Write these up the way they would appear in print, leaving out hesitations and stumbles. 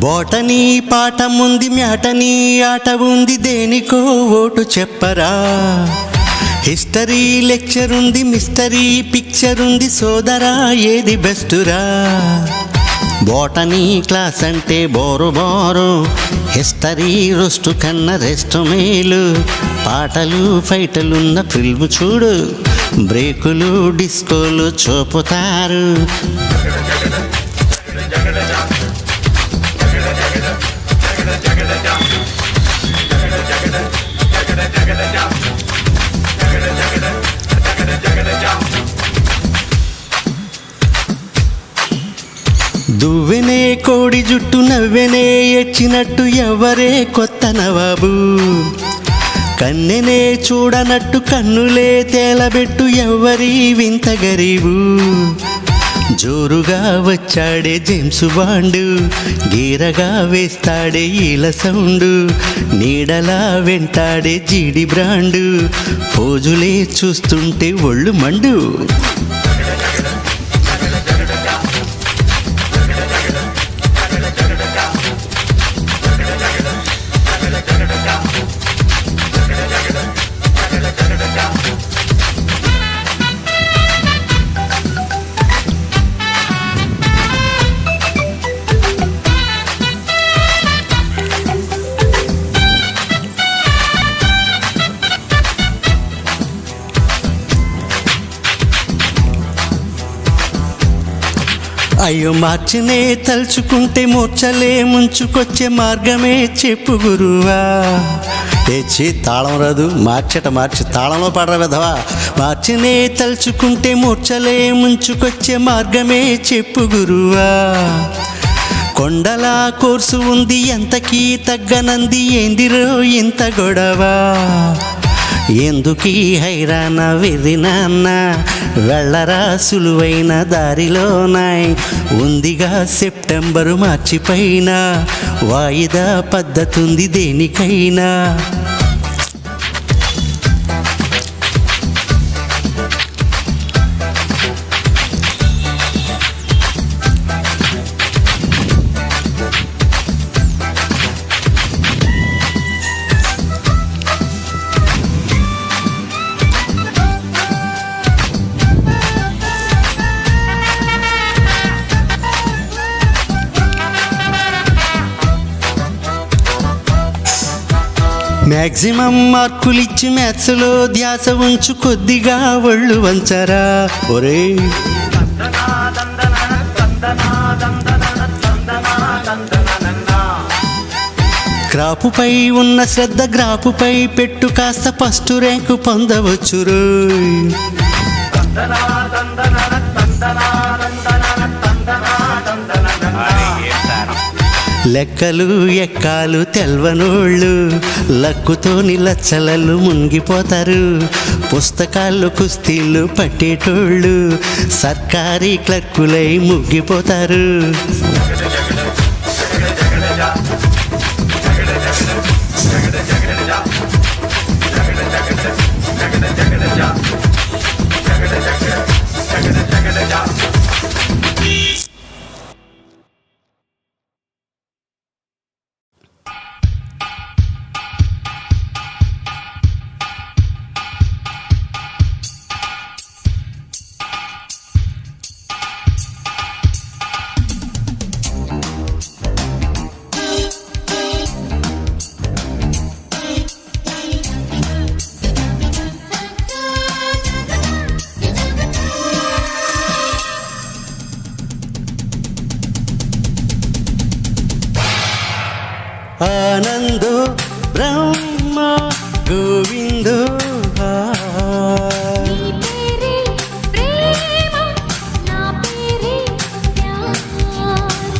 Botany పాఠముంది matinee ఆట ఉంది దేనికో ఓటు చెప్పరా. హిస్టరీ లెక్చర్ ఉంది మిస్టరీ పిక్చర్ ఉంది సోదరా ఏది బెస్టురా. బోటనీ క్లాస్ అంటే బోరు బోరు, హిస్టరీ రోస్టు కన్నా రెస్ట్ మేలు. పాటలు ఫైటలున్న ఫిల్మ్ చూడు, బ్రేకులు డిస్కోలు చూపుతారు. దువ్వెనే కోడి జుట్టు నవ్వెనే ఎచ్చినట్టు ఎవరే కొత్త నవాబు. కన్నెనే చూడనట్టు కన్నులే తేలబెట్టు ఎవరి వింత గరీబు. జోరుగా వచ్చాడే జేమ్స్ బాండు, గీరగా వేస్తాడే ఈల సౌండు. నీడలా వెంటాడే జీడి బ్రాండు, పోజులే చూస్తుంటే ఒళ్ళు మండు. అయ్యో మార్చినే తలుచుకుంటే మూర్చలే ముంచుకొచ్చే మార్గమే చెప్పు గురువా. తెచ్చి తాళం రాదు మార్చి తాళంలో పడరా విధవా. మార్చినే తలుచుకుంటే మూర్చలే ముంచుకొచ్చే మార్గమే చెప్పు గురువా. కొండల కోర్సు ఉంది ఎంతకీ తగ్గనంది ఏందిరో ఇంత గొడవ. ఎందుకీ హైరాణ వెర్రినాన్న, వెళ్ళరా సులువైన దారిలోనాయ్. ఉందిగా సెప్టెంబరు మార్చి పైన, వాయిదా పద్ధతుంది దేనికైనా. మ్యాక్సిమం మార్కులిచ్చి మ్యాథ్స్లో ధ్యాస ఉంచు, కొద్దిగా ఒళ్ళు వంచరా ఒరే. క్రాపుపై ఉన్న శ్రద్ధ గ్రాపుపై పెట్టు, కాస్త ఫస్ట్ ర్యాంకు పొందవచ్చురు. లెక్కలు ఎక్కాలు తెల్వనోళ్ళు లక్కుతోని లచ్చలలు మునిగిపోతారు. పుస్తకాలు కుస్తీలు పట్టేటోళ్ళు సర్కారీ క్లర్కులై ముగ్గిపోతారు. ఆనందో బ్రహ్మ గోవిందో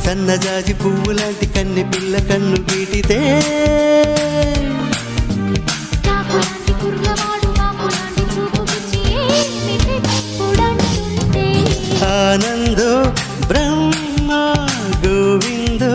సన్నజాజి పువ్వు లాంటి కన్నె పిల్ల కన్ను గీటితే ఆనందో బ్రహ్మ గోవిందో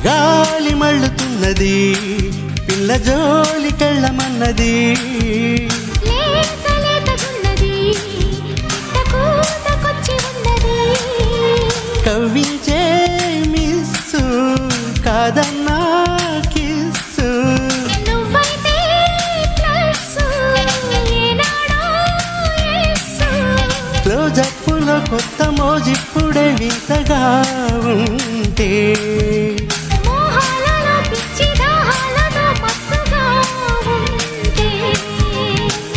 గాలి మళ్ళుతున్నది పిల్ల జోలి కెళ్ళమన్నది కవ్వించే మిస్సు కాదన్నా కిస్సు క్లోజప్పులో కొత్త మోజిప్పుడే వింతగా ఉంటే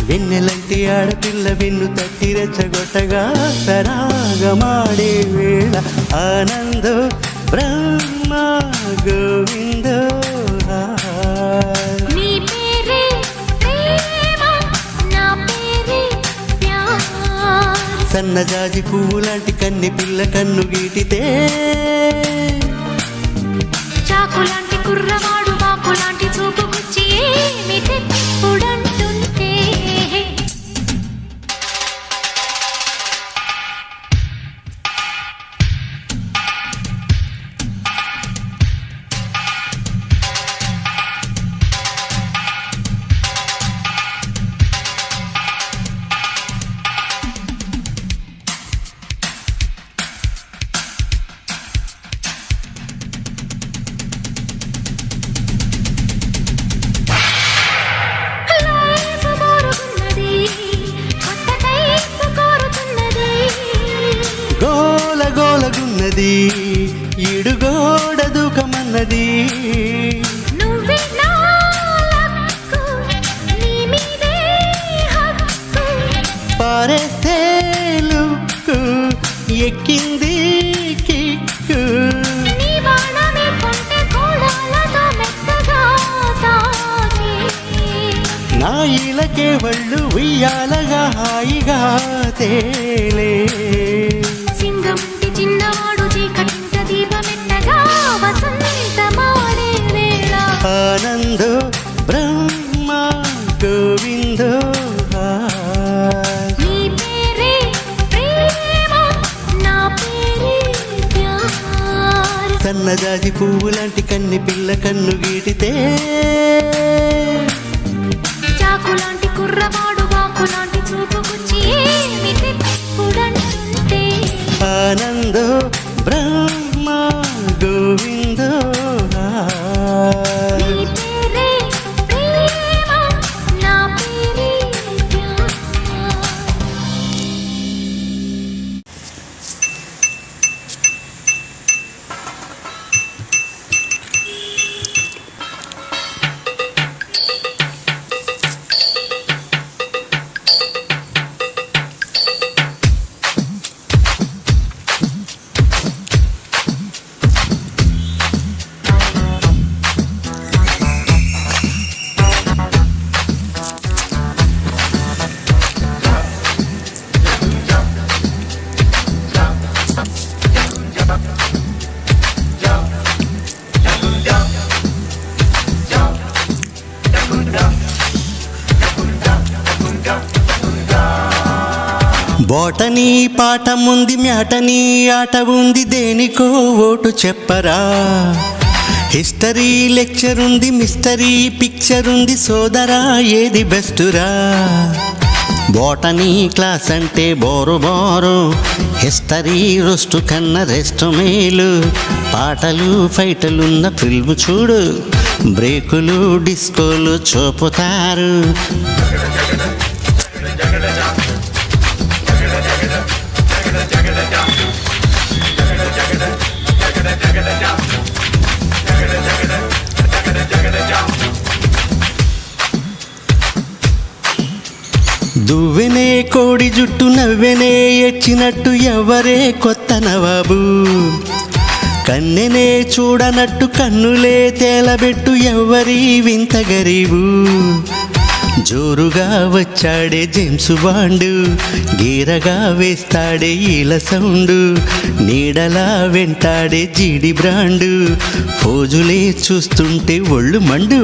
వెన్నెలంటి ఆడపిల్ల వెన్ను తట్టి రెచ్చగొట్టగా సరాగమాడే వేళ ఆనందో బ్రహ్మ గోవిందో సన్నజాజి పువ్వు లాంటి కన్ని పిల్ల కన్ను గీటితే చాకులాంటి కుర్రవాడు బాకులాంటి చూపు గుచ్చి ఏమిటి ఉడంటుంటే గోలగోలగున్నది ఇడుగోడ దూకమన్నది పారేస్తే లుక్కు ఎక్కింది కిక్కు నా ఇలకే వళ్ళు ఉయ్యాలగా హాయిగా తేలే చిన్నవాడు చీకటింట దీపమెట్టగా వసంతమాడే వేళ ఆనందో బ్రహ్మ గోవిందో నీ పేరే ప్రేమ నా పేరే ప్యార్ సన్నజాజి పువ్వు లాంటి కన్ని పిల్ల కన్ను గీటితే చాకులాంటి కుర్రవాడు బాకులాంటి చూపు గుచ్చి ఏమిటి ఉడంటుంటే ఆనందో బ్రహ్మ గోవిందో నీ పేరే ప్రేమ నా పేరే ప్యార్ బోటనీ పాఠముంది మ్యాటనీ ఆట ఉంది దేనికో ఓటు చెప్పరా హిస్టరీ లెక్చర్ ఉంది మిస్టరీ పిక్చర్ ఉంది సోదరా ఏది బెస్టురా బోటనీ క్లాస్ అంటే బోరు బోరు హిస్టరీ రోస్టు కన్నా రెస్ట్ మేలు పాటలు ఫైటలున్న ఫిల్మ్ చూడు బ్రేకులు డిస్కోలు చూపుతారు దువ్వెనే కోడి జుట్టు నవ్వెనే ఎచ్చినట్టు ఎవరే కొత్త నవాబు కన్నెనే చూడనట్టు కన్నులే తేలబెట్టు ఎవరి వింత గరీబు జోరుగా వచ్చాడే జేమ్స్ బాండు గీరగా వేస్తాడే ఈల సౌండు నీడలా వెంటాడే జీడి బ్రాండు పోజులే చూస్తుంటే ఒళ్ళు మండు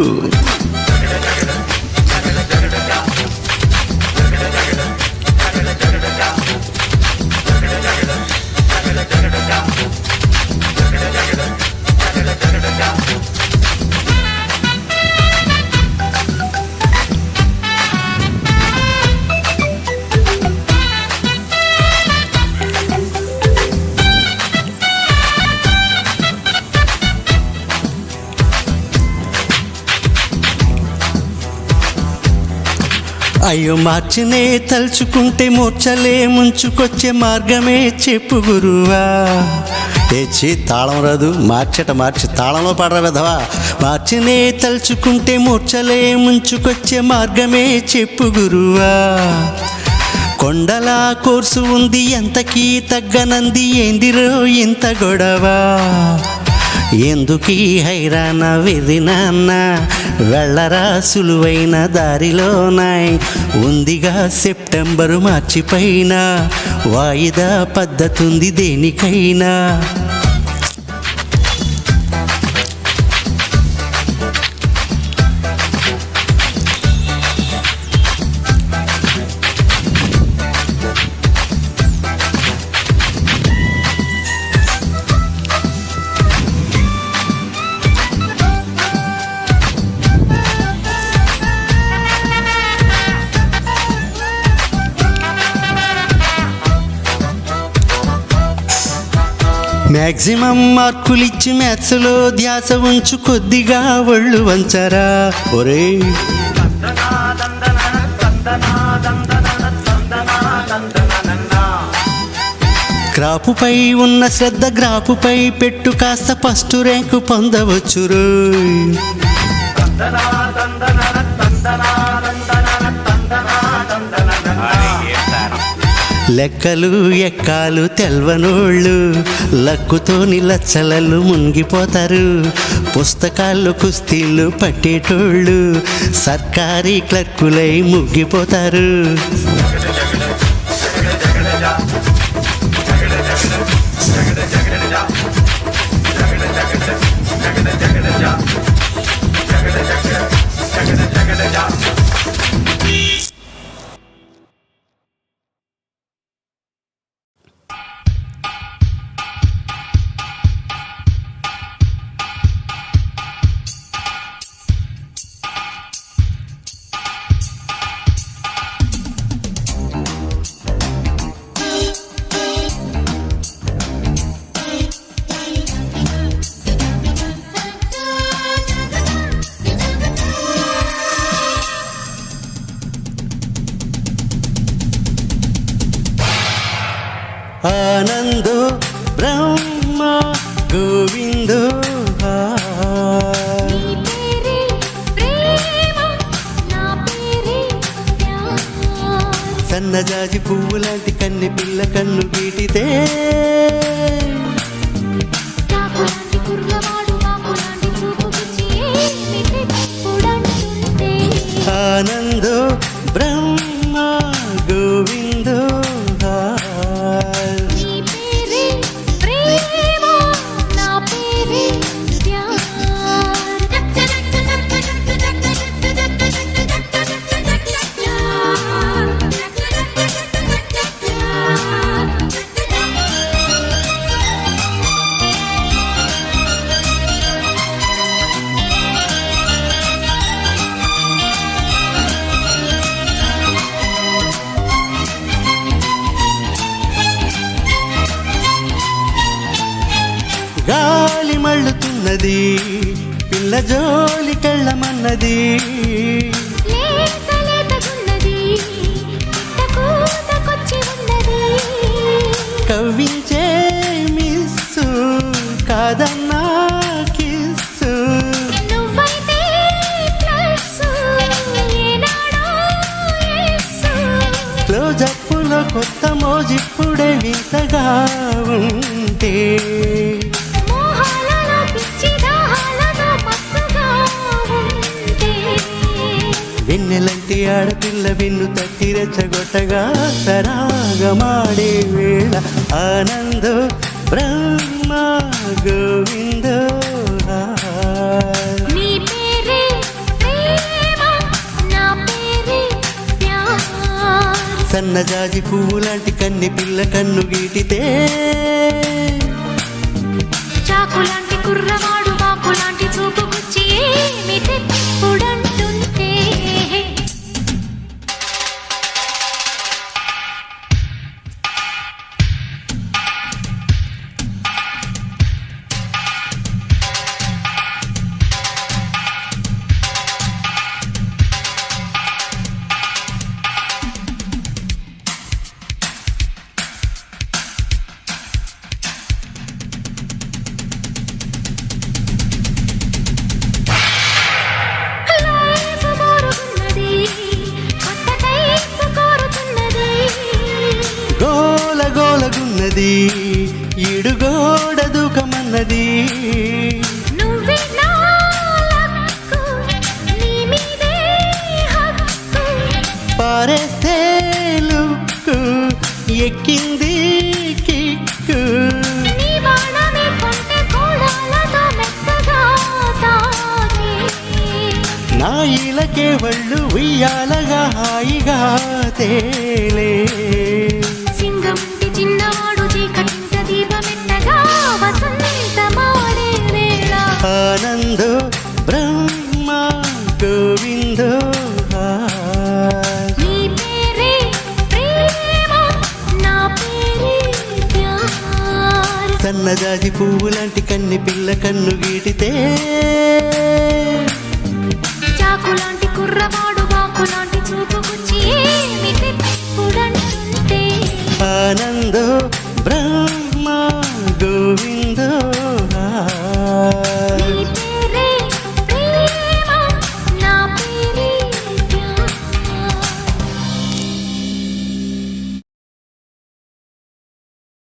అయ్యో మార్చినే తలుచుకుంటే మూర్చలే ముంచుకొచ్చే మార్గమే చెప్పు గురువా. ఏచి తాళం రాదు మార్చి తాళంలో పడరా విధవా. మార్చినే తలుచుకుంటే మూర్చలే ముంచుకొచ్చే మార్గమే చెప్పు గురువా. కొండల కోర్సు ఉంది ఎంతకీ తగ్గనంది ఏందిరో ఇంత గొడవ. ఎందుకీ హైరాణ వెర్రినాన్న వెళ్ళరా సులువైన దారిలోనాయ్. ఉందిగా సెప్టెంబరు మార్చిపైన వాయిదా పద్ధతుంది దేనికైనా. మ్యాక్సిమం మార్కులిచ్చి మ్యాథ్స్లో ధ్యాస ఉంచు కొద్దిగా ఒళ్ళు వంచరా ఒరే. గ్రాఫుపై ఉన్న శ్రద్ధ గ్రాఫుపై పెట్టు కాస్త ఫస్ట్ ర్యాంకు పొందవచ్చురు. లెక్కలు ఎక్కాలు తెల్వనోళ్ళు లక్కుతోని లచ్చలలు మునిగిపోతారు. పుస్తకాల్లో కుస్తీలు పట్టేటోళ్ళు సర్కారీ క్లర్కులై ముగ్గిపోతారు. ఆనందో బ్రహ్మ గోవిందో సన్నజాజి పువ్వు లాంటి కన్నె పిల్ల కన్ను గీటితే ఆనందో బ్రహ్మ గోవిందో గాలి మళ్ళుతున్నది పిల్ల జోలి కళ్ళమన్నది. కవ్వించే మిస్సు కాదన్నా కిస్సు. క్లోజప్పులో కొత్త మోజిప్పుడే వింతగా ఉంటే వెన్నెలంటి ఆడపిల్ల విన్ను తట్టి రెచ్చగొట్టగా సరాగమాడే వేళ ఆనందో బ్రహ్మ గోవిందో. సన్నజాజి పువ్వు లాంటి కన్నె పిల్ల కన్ను గీటితే చాకులాంటి కుర్రవాడు బాకులాంటి చూపుకొచ్చి ఏమి తెప్పుడంటుంటే. నువ్వే నా లక్కు, నీ మీదే హక్కు. పారేస్తే లుక్కు ఎక్కింది కిక్కు. నీ బాణమే కొంటె కోడాలతో మెత్తగా తాకి. నా ఇలకే వళ్ళు ఉయ్యాలగా హాయిగా తేలే. సింగముంటి చిన్నవాడు చీకటింట దీపమెత్తగా వసంతమాడే వేళ. ఆనందో బ్రహ్మ గోవిందో నీ పేరే ప్రేమ, నా పేరే ప్యార్. సన్నజాజి పువ్వు లాంటి కన్ని పిల్ల కన్ను గీటితే చాకులాంటి కుర్రవాడు